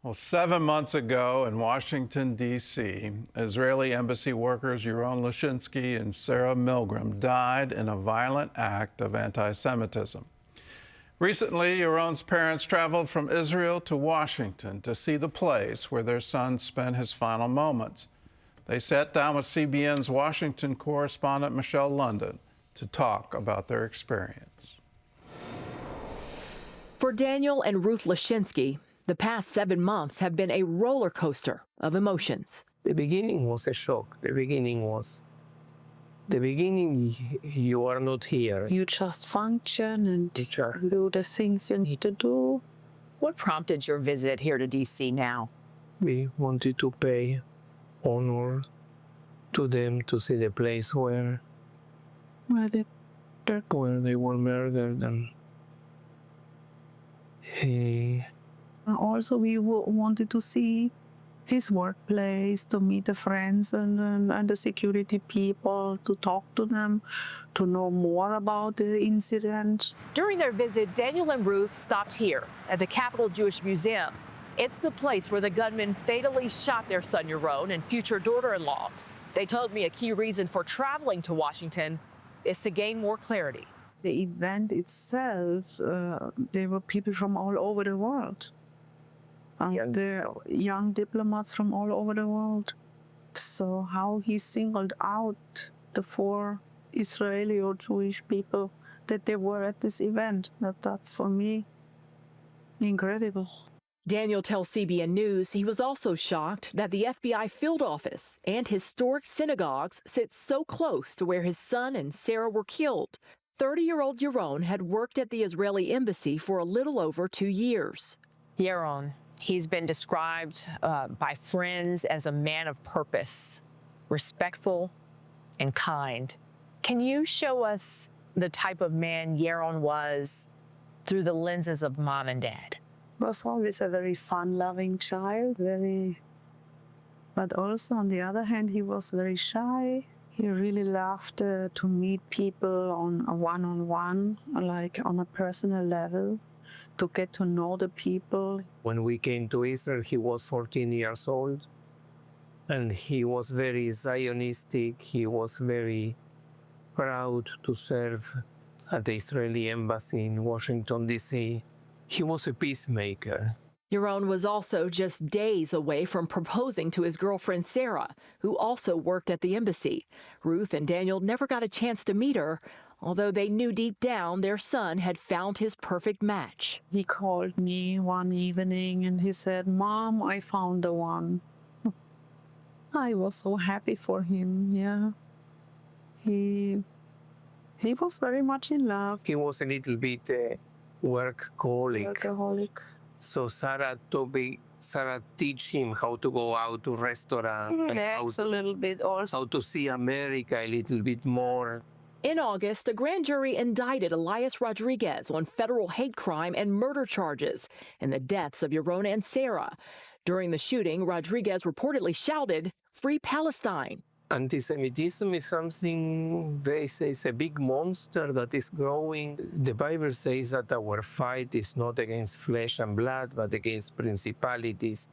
Well, 7 months ago in Washington, D.C., Israeli embassy workers Yaron Lischinsky and Sarah Milgrim died in a violent act of anti-Semitism. Recently, Yaron's parents traveled from Israel to Washington to see the place where their son spent his final moments. They sat down with CBN's Washington correspondent Michelle London to talk about their experience. For Daniel and Ruth Lischinsky, the past 7 months have been a roller coaster of emotions. The beginning was a shock. The beginning, you are not here. You just function and do the things you need to do. What prompted your visit here to D.C. now? We wanted to pay honor to them, to see the place where they were murdered. And also, we wanted to see his workplace, to meet the friends and the security people, to talk to them, to know more about the incident. During their visit, Daniel and Ruth stopped here at the Capitol Jewish Museum. It's the place where the gunman fatally shot their son Yaron and future daughter-in-law. They told me a key reason for traveling to Washington is to gain more clarity. The event itself, there were people from all over the world. The young diplomats from all over the world. So how he singled out the 4 Israeli or Jewish people that they were at this event, that's for me incredible. Daniel tells CBN News he was also shocked that the FBI field office and historic synagogues sit so close to where his son and Sarah were killed. 30-year-old Yaron had worked at the Israeli embassy for a little over 2 years. Yaron, he's been described by friends as a man of purpose, respectful and kind. Can you show us the type of man Yaron was through the lenses of mom and dad? He was always a very fun-loving child, but also on the other hand, he was very shy. He really loved to meet people on a one-on-one, like on a personal level, to get to know the people. when we came to Israel, he was 14 years old, and he was very Zionistic. He was very proud to serve at the Israeli embassy in Washington, D.C. He was a peacemaker. Yaron was also just days away from proposing to his girlfriend Sarah, who also worked at the embassy. Ruth and Daniel never got a chance to meet her, although they knew deep down their son had found his perfect match. He called me one evening and he said, "Mom, I found the one." I was so happy for him, yeah. He was very much in love. He was a little bit workaholic. So Sarah teach him how to go out to restaurant, Relax a little bit also. how to see America a little bit more. In August, a grand jury indicted Elias Rodriguez on federal hate crime and murder charges in the deaths of Yaron and Sarah. During the shooting, Rodriguez reportedly shouted, "Free Palestine." Antisemitism is something, they say, is a big monster that is growing. The Bible says that our fight is not against flesh and blood, but against principalities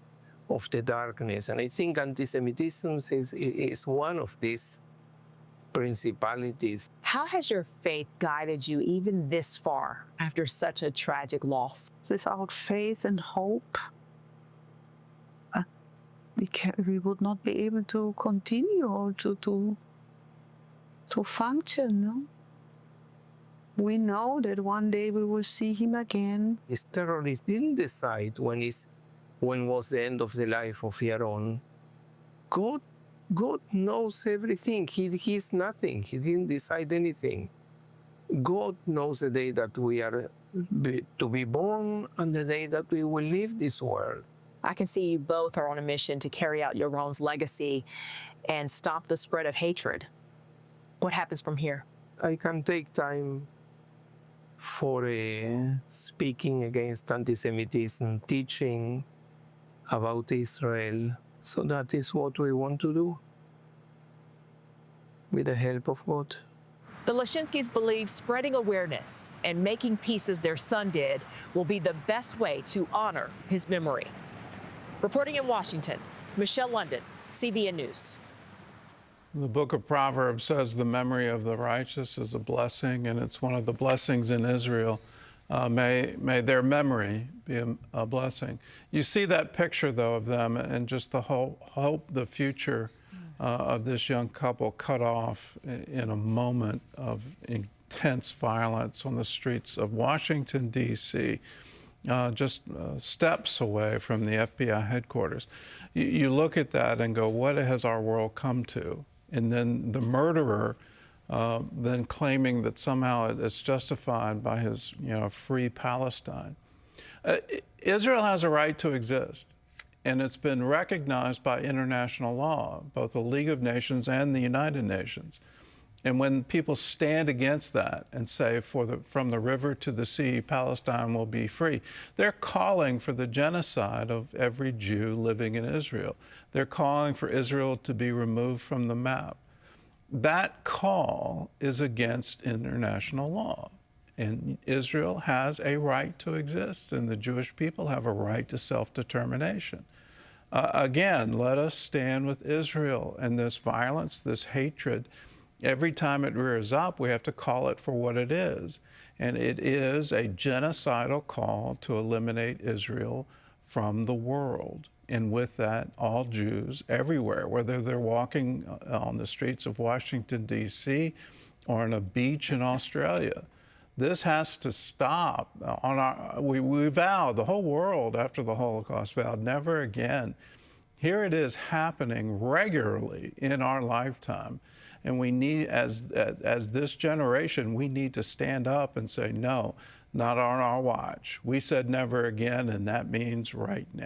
of the darkness. And I think antisemitism is one of these principalities. How has your faith guided you even this far after such a tragic loss? Without faith and hope, we would not be able to continue or to function. No? We know that one day we will see him again. These terrorists didn't decide when was the end of the life of Yaron. God knows everything. He is nothing. He didn't decide anything. God knows the day that we are to be born and the day that we will leave this world. I can see you both are on a mission to carry out Yaron's legacy and stop the spread of hatred. What happens from here? I can take time for speaking against anti-Semitism, teaching about Israel. So that is what we want to do with the help of God. The Lischinskys believe spreading awareness and making peace as their son did will be the best way to honor his memory. Reporting in Washington, Michelle London, CBN News. The book of Proverbs says the memory of the righteous is a blessing, and it's one of the blessings in Israel. May their memory be a blessing. You see that picture, though, of them and just the hope, the future of this young couple cut off in a moment of intense violence on the streets of Washington, D.C., just steps away from the FBI headquarters. You look at that and go, what has our world come to? And then the murderer then claiming that somehow it's justified by his, free Palestine. Israel has a right to exist, and it's been recognized by international law, both the League of Nations and the United Nations. And when people stand against that and say, from the river to the sea, Palestine will be free, they're calling for the genocide of every Jew living in Israel. They're calling for Israel to be removed from the map. That call is against international law. And Israel has a right to exist, and the Jewish people have a right to self-determination. Again, let us stand with Israel, and this violence, this hatred, every time it rears up, we have to call it for what it is. And it is a genocidal call to eliminate Israel from the world. And with that, all Jews everywhere, whether they're walking on the streets of Washington, D.C., or on a beach in Australia. This has to stop. We vowed, the whole world after the Holocaust vowed, never again. Here it is happening regularly in our lifetime. And we need, as this generation, we need to stand up and say, no, not on our watch. We said never again, and that means right now.